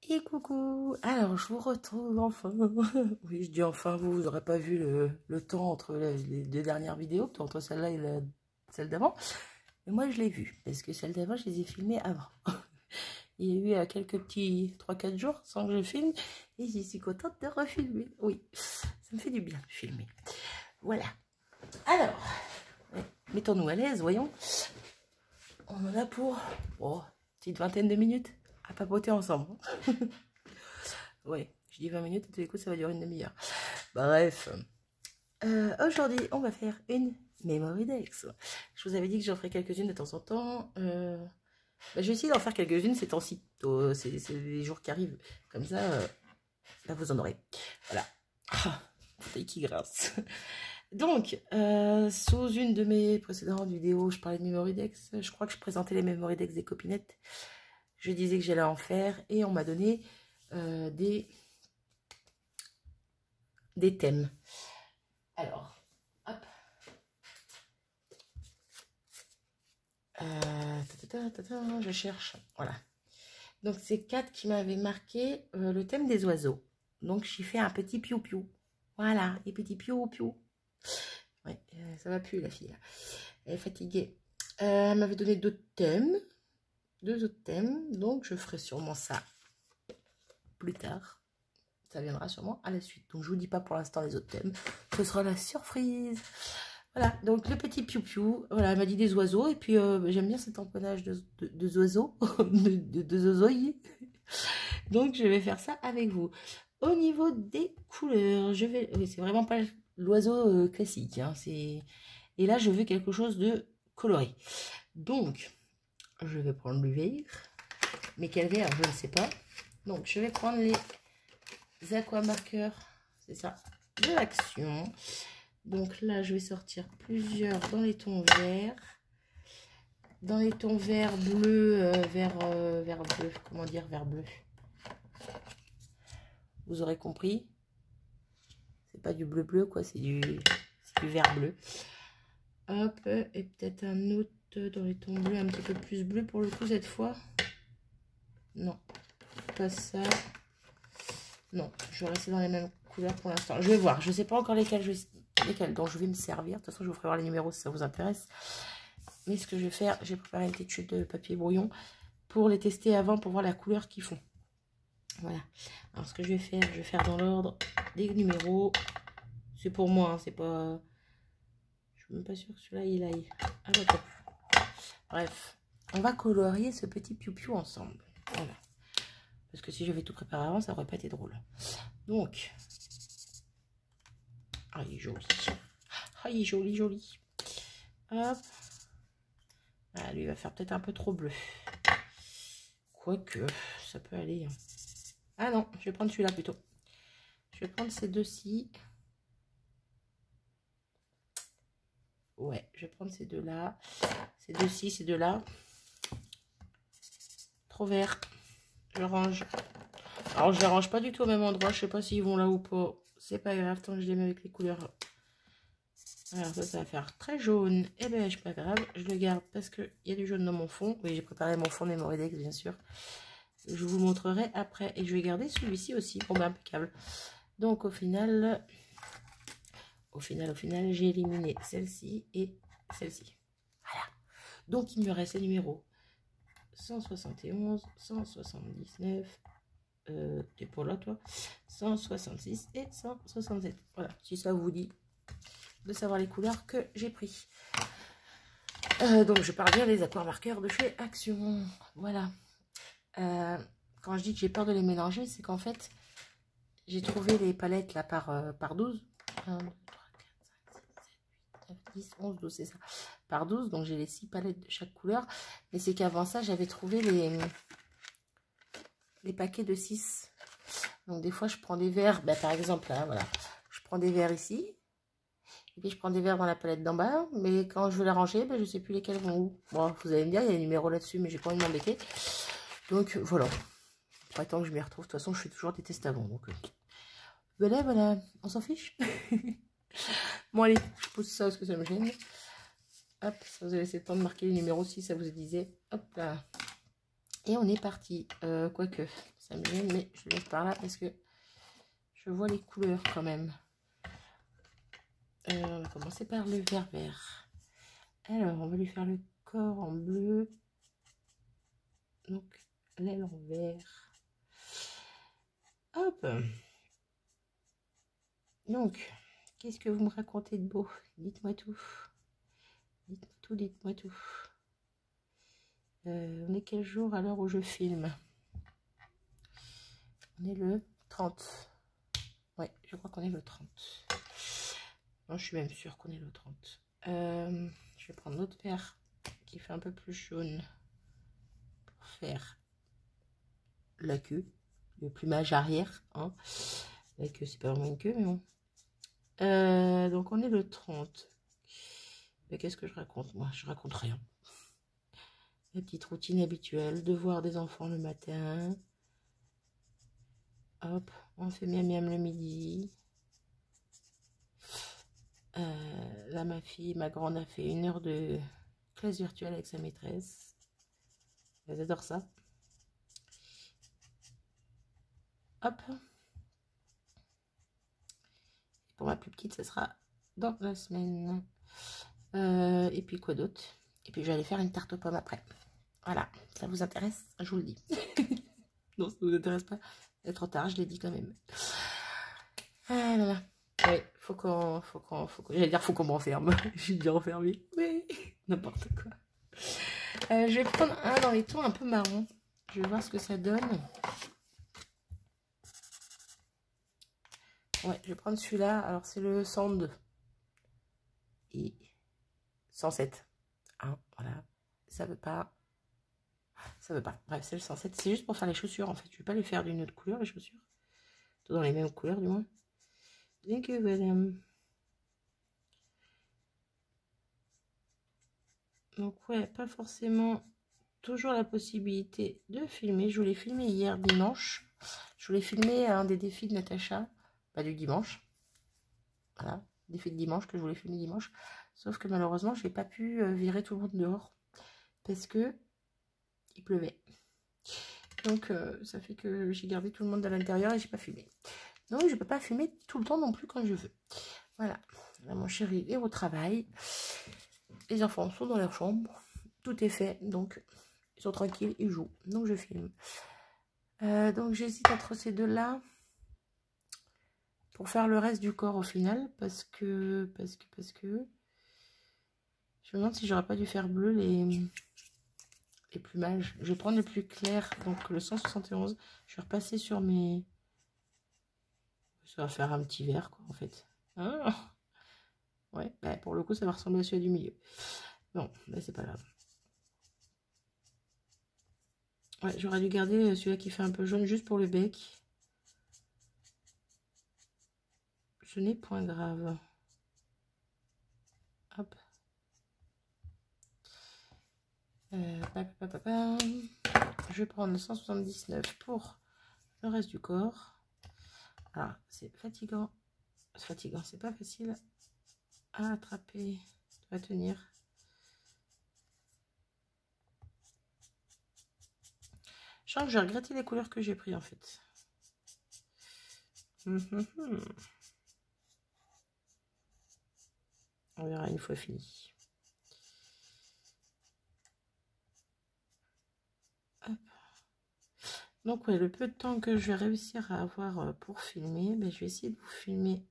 Et coucou, alors je vous retrouve enfin. Oui, je dis enfin, vous n'aurez pas vu le temps entre les deux dernières vidéos, entre celle-là et celle d'avant. Mais moi je l'ai vue, parce que celle d'avant je les ai filmées avant. Il y a eu quelques petits 3-4 jours sans que je filme, et je suis contente de refilmer. Oui, ça me fait du bien de filmer. Voilà. Alors, mettons-nous à l'aise, voyons. On en a pour, oh, petite vingtaine de minutes à papoter ensemble. Ouais, je dis 20 minutes, et tous les coups, ça va durer une demi-heure. Bref, aujourd'hui, on va faire une Memory Dex. Je vous avais dit que j'en ferais quelques-unes de temps en temps. Je vais essayer d'en faire quelques-unes ces temps-ci. C'est les jours qui arrivent. Comme ça, là, vous en aurez. Voilà. Ah, qui grâce. Donc, sous une de mes précédentes vidéos, je parlais de Memory Dex. Je crois que je présentais les Memory Dex des copinettes. Je disais que j'allais en faire et on m'a donné des thèmes. Alors, hop. Je cherche. Voilà. Donc, c'est 4 qui m'avaient marqué le thème des oiseaux. Donc, j'ai fait un petit piou-piou. Voilà, les petits piou-piou. Ouais, ça va plus, la fille. Là. Elle est fatiguée. Elle m'avait donné deux autres thèmes. Donc, je ferai sûrement ça plus tard. Ça viendra sûrement à la suite. Donc, je vous dis pas pour l'instant les autres thèmes. Ce sera la surprise. Voilà, donc le petit piou-piou. Voilà, elle m'a dit des oiseaux. Et puis, j'aime bien cet empennage de oiseaux. de zozoï. Donc, je vais faire ça avec vous. Au niveau des couleurs, je vais... Oui, c'est vraiment pas l'oiseau classique. Hein, et là, je veux quelque chose de coloré. Donc, je vais prendre du vert. Mais quel vert, je ne sais pas. Donc, je vais prendre les aquamarqueurs, c'est ça, de l'Action. Donc là, je vais sortir plusieurs dans les tons verts. Dans les tons vert bleu, vert bleu, comment dire, vert bleu. Vous aurez compris. C'est pas du bleu bleu, quoi, c'est du vert bleu. Hop, et peut-être un autre dans les tons bleus, un petit peu plus bleu pour le coup cette fois. Non, pas ça. Non, je vais rester dans les mêmes couleurs pour l'instant. Je vais voir. Je ne sais pas encore lesquelles dont je vais me servir. De toute façon, je vous ferai voir les numéros si ça vous intéresse. Mais ce que je vais faire, j'ai préparé une petite chute de papier brouillon pour les tester avant, pour voir la couleur qu'ils font. Voilà. Alors, ce que je vais faire dans l'ordre des numéros. C'est pour moi, hein, c'est pas... Je suis même pas sûre que celui-là, il aille. Ah, d'accord. Bref, on va colorier ce petit piou-piou ensemble. Voilà. Parce que si j'avais tout préparé avant, ça aurait pas été drôle. Donc, ah, il est joli. Ah, il est joli, joli. Hop. Ah, lui, il va faire peut-être un peu trop bleu. Quoique, ça peut aller. Hein. Ah non, je vais prendre celui-là plutôt. Je vais prendre ces deux-ci. Ouais, je vais prendre ces deux-là. Ces deux-ci, ces deux-là. Trop vert. Je range. Alors, je les range pas du tout au même endroit. Je sais pas s'ils vont là ou pas. C'est pas grave, tant que je les mets avec les couleurs. Alors, ça va faire très jaune et beige, pas grave. Je le garde parce qu'il y a du jaune dans mon fond. Oui, j'ai préparé mon fond Memory Dex, bien sûr. Je vous montrerai après. Et je vais garder celui-ci aussi. Bon, ben, impeccable. Donc, au final, j'ai éliminé celle-ci et celle-ci. Voilà. Donc, il me reste les numéros 171, 179... t'es pour là toi, 166 et 167. Voilà, si ça vous dit de savoir les couleurs que j'ai pris. Donc je parle bien des aquamarqueurs de chez Action. Voilà. Quand je dis que j'ai peur de les mélanger, c'est qu'en fait j'ai trouvé les palettes là par 12. 1, 2, 3, 4, 5, 6, 7, 8, 9, 10, 11, 12, c'est ça. Par 12, donc j'ai les 6 palettes de chaque couleur. Mais c'est qu'avant ça, j'avais trouvé les paquets de 6. Donc des fois je prends des verres, ben, par exemple là, voilà, je prends des verres ici, et puis je prends des verres dans la palette d'en bas, mais quand je veux la ranger, ben, je sais plus lesquels vont où. Bon, vous allez me dire, il y a des numéros là-dessus, mais j'ai pas envie de m'embêter. Donc voilà, pas tant que je m'y retrouve, de toute façon je fais toujours des tests avant, donc voilà, on s'en fiche. Bon allez, je pose ça parce que ça me gêne. Hop, ça vous a laissé le temps de marquer les numéros si ça vous disait. Hop là. Et on est parti. Quoique, ça me gêne, mais je le laisse par là parce que je vois les couleurs quand même. On va commencer par le vert. Alors, on va lui faire le corps en bleu. Donc, l'aile en vert. Hop. Donc, qu'est-ce que vous me racontez de beau? Dites-moi tout. Dites-moi tout, dites-moi tout. On est quel jour à l'heure où je filme? On est le 30. Ouais, je crois qu'on est le 30. Non, je suis même sûre qu'on est le 30. Je vais prendre l'autre vert qui fait un peu plus jaune pour faire la queue, le plumage arrière. Hein. La queue, c'est pas vraiment une queue, mais bon. Donc, on est le 30. Mais qu'est-ce que je raconte, moi? Je raconte rien. La petite routine habituelle, devoir des enfants le matin. Hop, on fait miam miam le midi. Là, ma grande a fait 1 heure de classe virtuelle avec sa maîtresse. Elles adorent ça. Hop. Pour ma plus petite, ce sera dans la semaine. Et puis quoi d'autre? Et puis je vais aller faire une tarte aux pommes après. Voilà, ça vous intéresse? Je vous le dis. Non, ça vous intéresse pas? C'est trop tard, je l'ai dit quand même. Ah là là. Ouais, faut qu'on j'allais dire faut qu'on m'enferme. J'ai dit enfermé, mais n'importe quoi. Je vais prendre un dans les tons un peu marron. Je vais voir ce que ça donne. Ouais, je vais prendre celui-là. Alors, c'est le 102. Et 107. Hein, voilà. Ça veut pas. Ça veut pas. Bref, c'est le 107. C'est juste pour faire les chaussures, en fait. Je vais pas les faire d'une autre couleur, les chaussures. Tout dans les mêmes couleurs, du moins. Donc, voilà. Donc, ouais, pas forcément toujours la possibilité de filmer. Je voulais filmer hier, dimanche. Je voulais filmer un des défis de Natacha. Pas du dimanche. Voilà. Défi de dimanche que je voulais filmer dimanche. Sauf que malheureusement, je n'ai pas pu virer tout le monde dehors. Parce que il pleuvait. Donc, ça fait que j'ai gardé tout le monde à l'intérieur et j'ai pas filmé. Donc, je peux pas filmer tout le temps non plus quand je veux. Voilà. Là, mon chéri est au travail. Les enfants sont dans leur chambre. Tout est fait. Donc, ils sont tranquilles, ils jouent. Donc, je filme. Donc, j'hésite entre ces deux-là. Pour faire le reste du corps au final. Parce que... Je me demande si j'aurais pas dû faire bleu les plumages. Je vais prendre le plus clair, donc le 171. Je vais repasser sur mes... Ça va faire un petit vert, quoi, en fait. Ah ouais, bah, pour le coup, ça va ressembler à celui du milieu. Bon, bah, c'est pas grave. Ouais, j'aurais dû garder celui-là qui fait un peu jaune juste pour le bec. Ce n'est point grave. Hop. Je vais prendre le 179 pour le reste du corps. Alors, c'est fatigant. C'est fatigant, c'est pas facile à attraper, à tenir. Je sens que j'ai regretté les couleurs que j'ai pris en fait. On verra une fois fini. Hop. Donc ouais, le peu de temps que je vais réussir à avoir pour filmer, je vais essayer de vous filmer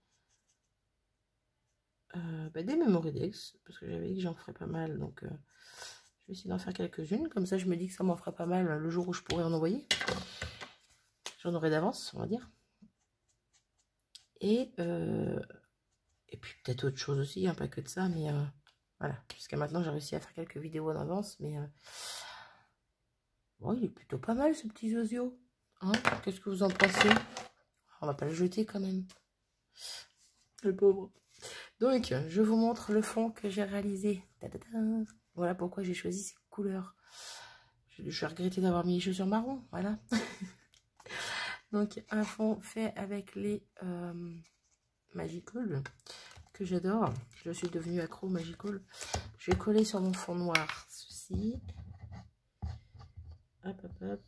des Memorydex, parce que j'avais dit que j'en ferais pas mal, donc je vais essayer d'en faire quelques-unes, comme ça je me dis que ça m'en fera pas mal le jour où je pourrai en envoyer. J'en aurai d'avance, on va dire. Et puis peut-être autre chose aussi, hein, pas que de ça, mais voilà. Jusqu'à maintenant, j'ai réussi à faire quelques vidéos en avance, mais bon, il est plutôt pas mal ce petit Zozio. Hein, qu'est-ce que vous en pensez? On va pas le jeter quand même. Le pauvre. Donc, je vous montre le fond que j'ai réalisé. Voilà pourquoi j'ai choisi ces couleurs. Je vais regretter d'avoir mis les chaussures marron, voilà. Donc, un fond fait avec les Magical, que j'adore. Je suis devenue accro au Magical. Je vais coller sur mon fond noir ceci. Hop, hop, hop.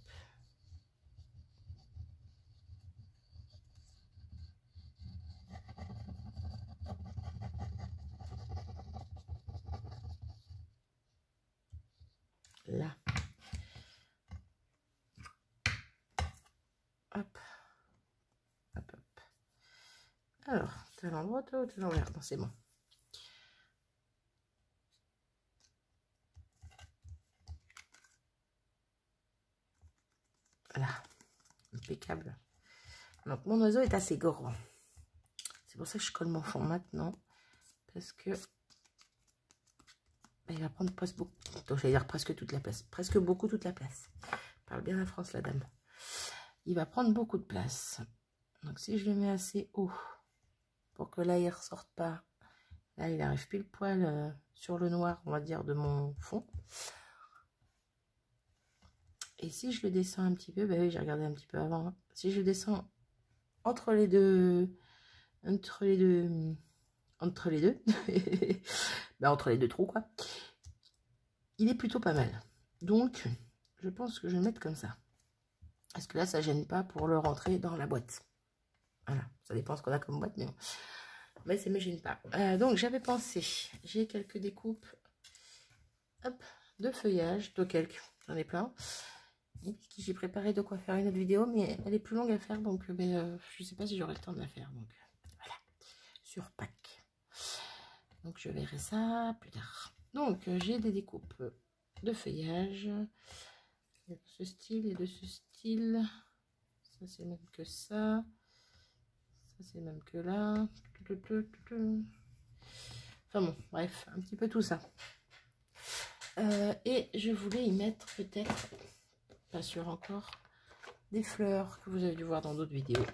Là. Hop. Hop, hop. Alors, t'as l'endroit, toi, ou t'as l'envers? Non, c'est bon. Voilà. Impeccable. Donc, mon oiseau est assez grand. C'est pour ça que je colle mon fond maintenant. Parce que il va prendre presque beaucoup. Donc, j'allais dire presque toute la place. Presque beaucoup toute la place. Parle bien la France, la dame. Il va prendre beaucoup de place. Donc, si je le mets assez haut pour que là, il ne ressorte pas. Là, il arrive pile poil sur le noir, on va dire, de mon fond. Et si je le descends un petit peu, bah oui, j'ai regardé un petit peu avant. Hein. Si je le descends entre les deux, entre les deux bah, entre les deux trous, quoi. Il est plutôt pas mal. Donc, je pense que je vais le mettre comme ça. Parce que là, ça gêne pas pour le rentrer dans la boîte. Voilà, ça dépend ce qu'on a comme boîte, mais bon. Mais ça ne me gêne pas. Donc, j'avais pensé, j'ai quelques découpes hop, de feuillage, de quelques, j'en ai plein. J'ai préparé de quoi faire une autre vidéo, mais elle est plus longue à faire, donc je ne sais pas si j'aurai le temps de la faire. Donc, voilà, sur pack. Donc, je verrai ça plus tard. Donc, j'ai des découpes de feuillage. Il y a de ce style et de ce style. Ça, c'est même que ça. Ça, c'est même que là. Enfin bon, bref, un petit peu tout ça. Et je voulais y mettre peut-être, pas sûr encore, des fleurs que vous avez dû voir dans d'autres vidéos.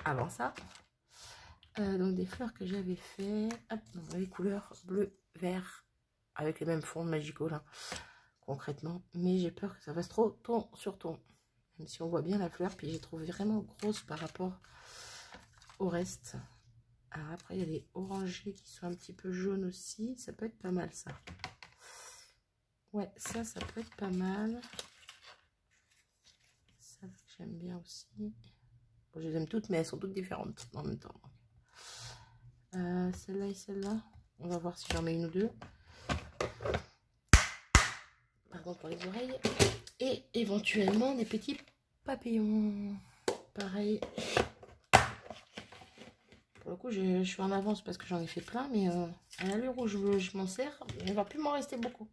Avant ça. Donc des fleurs que j'avais fait. Hop, dans les couleurs bleu, vert, avec les mêmes fonds Magical, hein, concrètement. Mais j'ai peur que ça fasse trop ton sur ton. Même si on voit bien la fleur, puis j'ai trouvé vraiment grosse par rapport au reste. Alors après, il y a des orangés qui sont un petit peu jaunes aussi. Ça peut être pas mal, ça. Ouais, ça peut être pas mal. Ça, j'aime bien aussi. Bon, je les aime toutes, mais elles sont toutes différentes en même temps. Celle-là et celle-là. On va voir si j'en mets une ou deux. Pardon pour les oreilles. Et éventuellement des petits papillons. Pareil. Pour le coup, je suis en avance parce que j'en ai fait plein, mais à l'allure où je m'en sers, il ne va plus m'en rester beaucoup.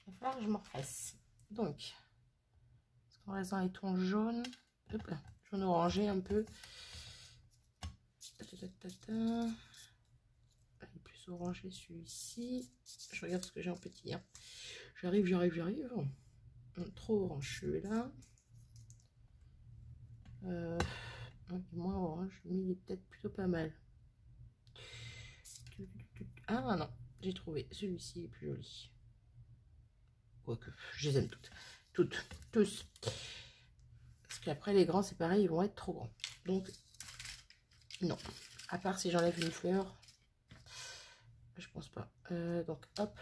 Il va falloir que je m'en refasse. Donc, est-ce qu'on reste dans les tons jaunes? Hop là, jaune orangé un peu. Il est plus orangé celui-ci. Je regarde ce que j'ai en petit. Hein. J'arrive. Trop orange celui-là. Moins orange, mais il est peut-être plutôt pas mal. Ah non, j'ai trouvé. Celui-ci est plus joli. Quoique, je les aime toutes. Tous. Parce qu'après, les grands, c'est pareil, ils vont être trop grands. Donc, non. À part si j'enlève une fleur. Je pense pas. Donc, hop.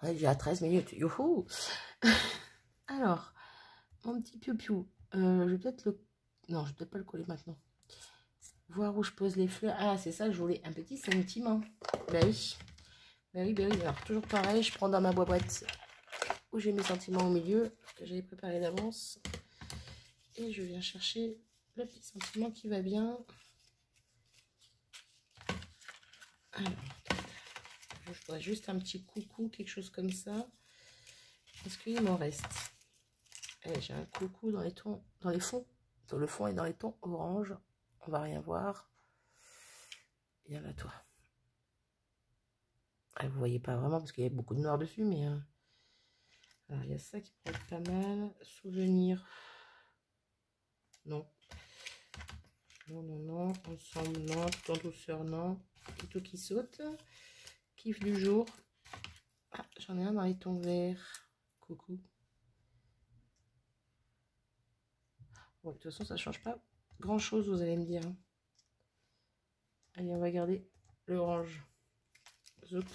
On est déjà à 13 minutes. Youhou. Alors, mon petit piou-piou. Je vais peut-être le... Non, je vais peut-être pas le coller maintenant. Voir où je pose les fleurs. Ah, c'est ça, je voulais un petit sentiment. Bah oui. Alors, toujours pareil, je prends dans ma boîte où j'ai mes sentiments au milieu, que j'avais préparé d'avance. Et je viens chercher le petit sentiment qui va bien. Alors, je ferai juste un petit coucou, quelque chose comme ça. Est-ce qu'il m'en reste? J'ai un coucou dans les tons, dans les fonds. Dans le fond et dans les tons orange. On va rien voir. Il y en a toi. Vous voyez pas vraiment parce qu'il y a beaucoup de noir dessus, mais alors, il y a ça qui pourrait être pas mal. Souvenir. Non. Non. Ensemble, non. Tout en douceur, non. Tout qui saute. Kiff du jour. Ah, j'en ai un dans les tons verts. Coucou. Bon, de toute façon, ça change pas grand chose, vous allez me dire. Allez, on va garder l'orange. Zoup.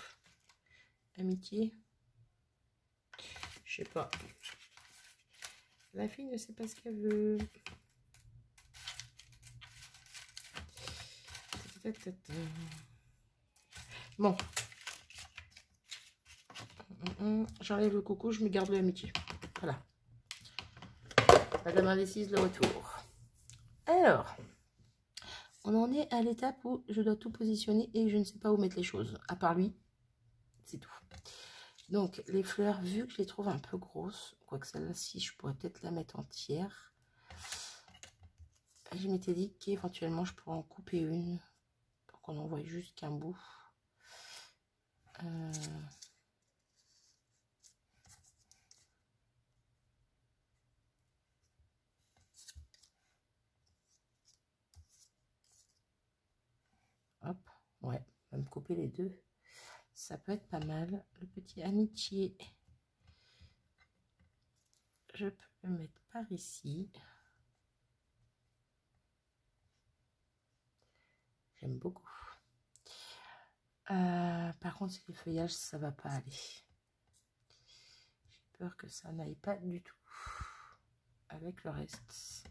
Amitié. sais pas. La fille ne sait pas ce qu'elle veut. Bon. J'enlève le coucou, je me garde l'amitié. Voilà. Madame indécise, le retour. Alors, on en est à l'étape où je dois tout positionner et je ne sais pas où mettre les choses. À part lui, c'est tout. Donc, les fleurs, vu que je les trouve un peu grosses, quoique celle-là, si je pourrais peut-être la mettre entière, je m'étais dit qu'éventuellement, je pourrais en couper une pour qu'on en voie juste qu'un bout. Hop, ouais, on va me couper les deux. Ça peut être pas mal. Le petit amitié, je peux le mettre par ici. J'aime beaucoup. Par contre, les feuillages, ça va pas aller. J'ai peur que ça n'aille pas du tout avec le reste.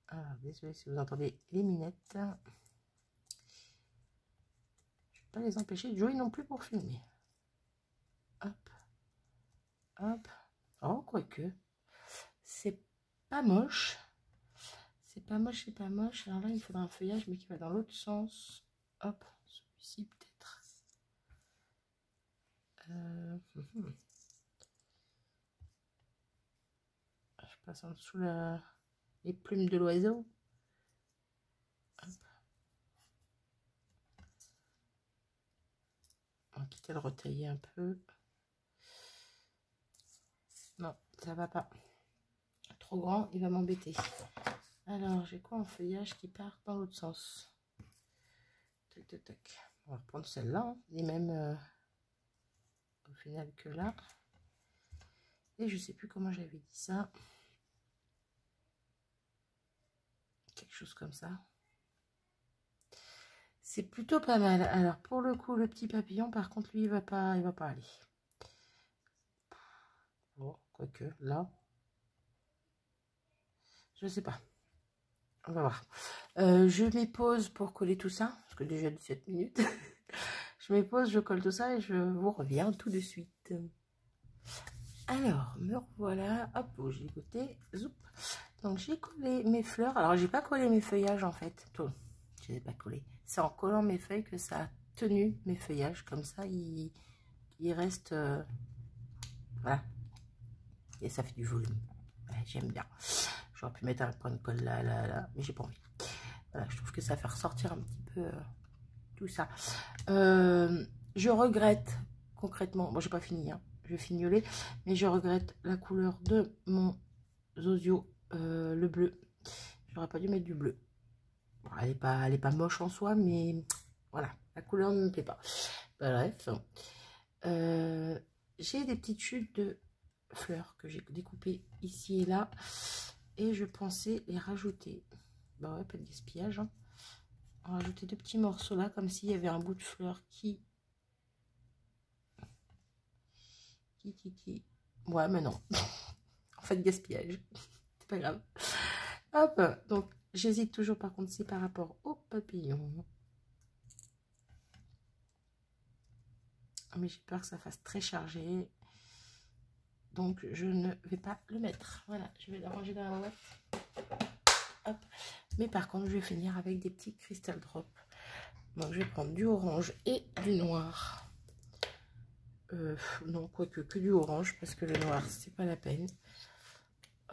Ah, désolé si vous entendez les minettes. Je ne vais pas les empêcher de jouer non plus pour filmer. Hop, hop. Oh, quoique, c'est pas moche. C'est pas moche, c'est pas moche. Alors là, il faudra un feuillage, mais qui va dans l'autre sens. Hop, celui-ci peut-être. Je passe en dessous les plumes de l'oiseau. On va quitter le retailler un peu. Non, ça va pas. Trop grand, il va m'embêter. Alors, j'ai quoi en feuillage qui part dans l'autre sens? Tac, tac, tac. On va reprendre celle-là, hein, les mêmes au final que là. Et je sais plus comment j'avais dit ça. Quelque chose comme ça. C'est plutôt pas mal. Alors, pour le coup, le petit papillon, par contre, lui, il va pas aller. Bon, quoique, là, je sais pas. On va voir. Je mets pause pour coller tout ça, parce que déjà 17 minutes. Je mets pause, je colle tout ça et je vous reviens tout de suite. Alors, me revoilà. Hop, je l'ai côté. Zoup. Donc, j'ai collé mes fleurs. Alors, j'ai pas collé mes feuillages, en fait. Tout. Je les ai pas collés. C'est en collant mes feuilles que ça a tenu mes feuillages. Comme ça, il reste... voilà. Et ça fait du volume. Ouais, j'aime bien. J'aurais pu mettre un point de colle là, mais j'ai pas envie. Voilà, je trouve que ça fait ressortir un petit peu tout ça. Je regrette concrètement, bon j'ai pas fini, hein, je vais fignoler, mais je regrette la couleur de mon Zozio, le bleu. J'aurais pas dû mettre du bleu. Bon, elle est pas moche en soi, mais voilà, la couleur ne me plaît pas. Bref, j'ai des petites chutes de fleurs que j'ai découpées ici et là. Et je pensais les rajouter. Bah ouais, pas de gaspillage. Hein. On va rajouter deux petits morceaux là, comme s'il y avait un bout de fleur qui... Ouais, mais non. En fait, gaspillage. C'est pas grave. Hop, donc j'hésite toujours par contre, c'est par rapport au papillon. Mais j'ai peur que ça fasse très chargé. Donc, je ne vais pas le mettre. Voilà, je vais le ranger dans la boîte. Hop. Mais par contre, je vais finir avec des petits crystal drops. Donc, je vais prendre du orange et du noir. Non, quoique que du orange, parce que le noir, c'est pas la peine.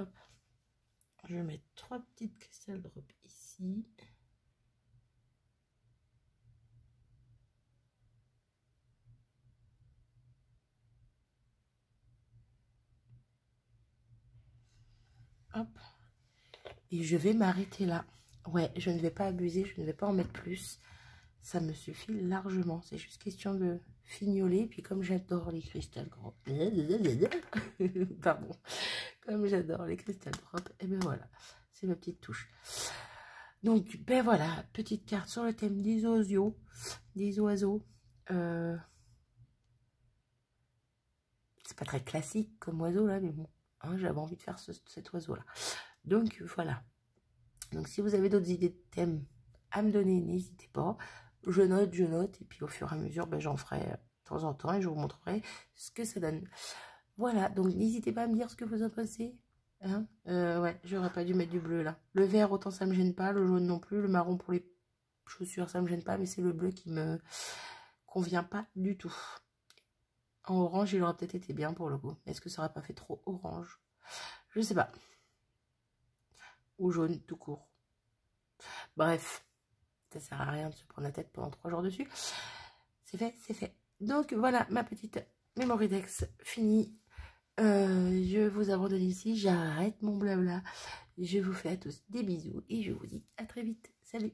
Hop. Je vais mettre 3 petites crystal drops ici. Hop. Et je vais m'arrêter là. Ouais, je ne vais pas abuser, je ne vais pas en mettre plus. Ça me suffit largement. C'est juste question de fignoler. Puis comme j'adore les crystal drops. Pardon. Comme j'adore les crystal drops. Et bien voilà. C'est ma petite touche. Donc, ben voilà, petite carte sur le thème des oiseaux. Des oiseaux. C'est pas très classique comme oiseau là, mais bon, hein, j'avais envie de faire cet oiseau là. Donc voilà. Donc si vous avez d'autres idées de thèmes à me donner, n'hésitez pas. Je note, et puis au fur et à mesure, ben, j'en ferai de temps en temps et je vous montrerai ce que ça donne. Voilà, donc n'hésitez pas à me dire ce que vous en pensez. Hein, ouais, j'aurais pas dû mettre du bleu là. Le vert, autant ça me gêne pas, le jaune non plus, le marron pour les chaussures, ça me gêne pas, mais c'est le bleu qui me convient pas du tout. En orange, il aurait peut-être été bien pour le coup. Est-ce que ça aurait pas fait trop orange? Je sais pas. Ou jaune tout court. Bref, ça sert à rien de se prendre la tête pendant 3 jours dessus. C'est fait, c'est fait. Donc voilà, ma petite Mémoridex finie. Je vous abandonne ici, j'arrête mon blabla. Je vous fais à tous des bisous et je vous dis à très vite. Salut!